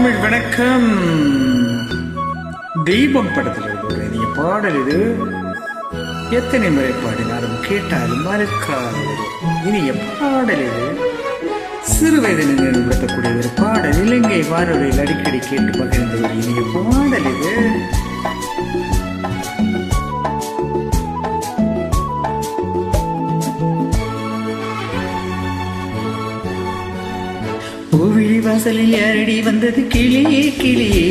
தமிழ் வணக்கம். தெய்வம் படத்தில் ஒரு இனிய பாடல் இது. எத்தனை முறை பாடினாலும் கேட்டாலும் மறக்காத இனிய பாடல் இது. சிறு வயதில் நினைவுபடுத்தக்கூடிய ஒரு பாடல். இலங்கை வானொலியில் அடிக்கடி கேட்டு பகிர்ந்த ஒரு இனிய பாடல் இது. பூவிழி வாசலில் யாரடி வந்தது கிளியே கிளியே,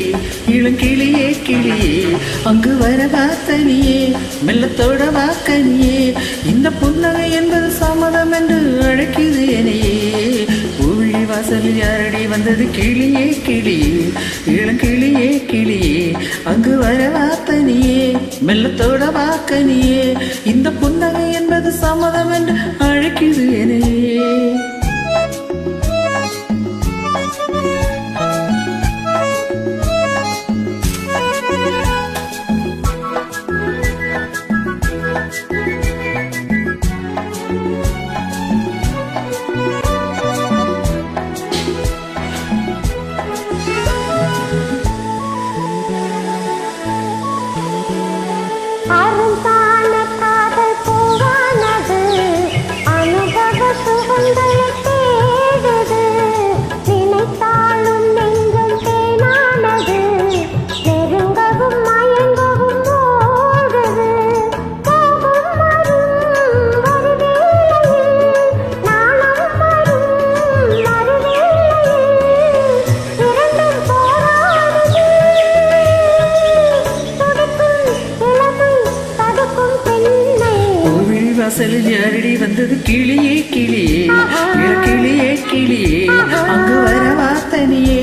இளங்கிளியே கிளியே, அங்கு வர வாத்தனியே, மெல்லத்தோட வாக்கனியே, இந்த புன்னகை என்பது சம்மதம் என்று அழைக்குது என்னையே. பூவிழி வாசலில் யாரடி வந்தது கிளியே கிளியே, இளங்கிளியே கிளியே, அங்கு வர வாத்தனியே, மெல்லத்தோட வாக்கனியே, இந்த புன்னகை என்பது சம்மதம் என்று அழைக்குது என்னையே. வாசலில் யாரடி வந்தது கிளியே கிளியே, இளக்கிளியே கிளியே, அங்கு வர வாத்தனியே,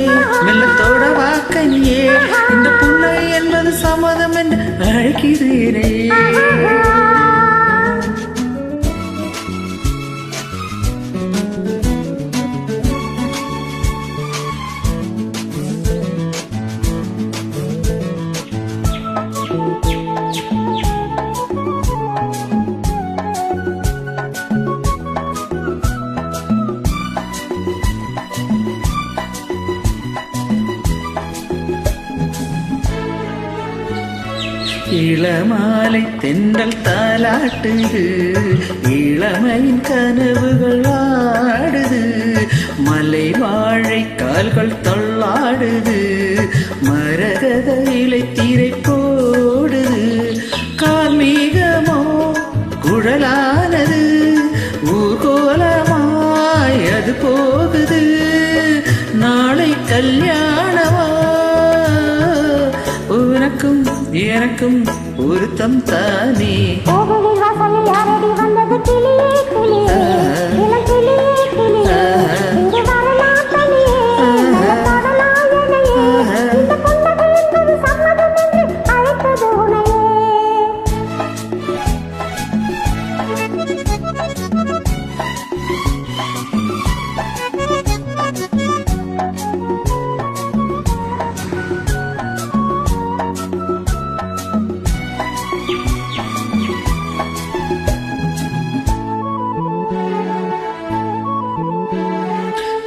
மெல்லத்தோட வாக்கனியே, இந்த புன்னகை என்பது சம்மதம் என்று அழைக்கிறேனே. இளமாலை தென்றல் தாலாட்டுது, இளமையின் கனவுகள் ஆடுது, மலை வாழை கால்கள் தள்ளாடுது, மரகத இலை தீரை போடுது, கார்மீகமோ குழலானது, ஊர்கோலமாய் அது போகுது, நாளை கல்யாணமா உனக்கும் எனக்கும் பொருத்தம் தானே.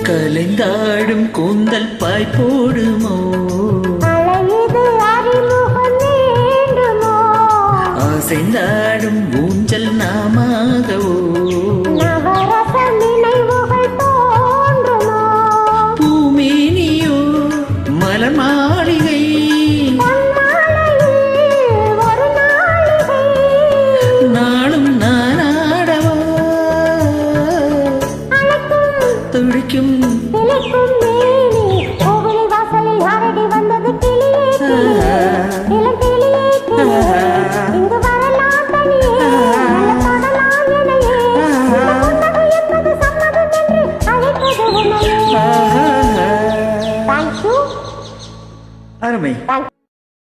கலைந்தாடும் கூந்தல் பாய் போடுமோ, அசைந்தாடும் ஊஞ்சல் நாமாகவோ,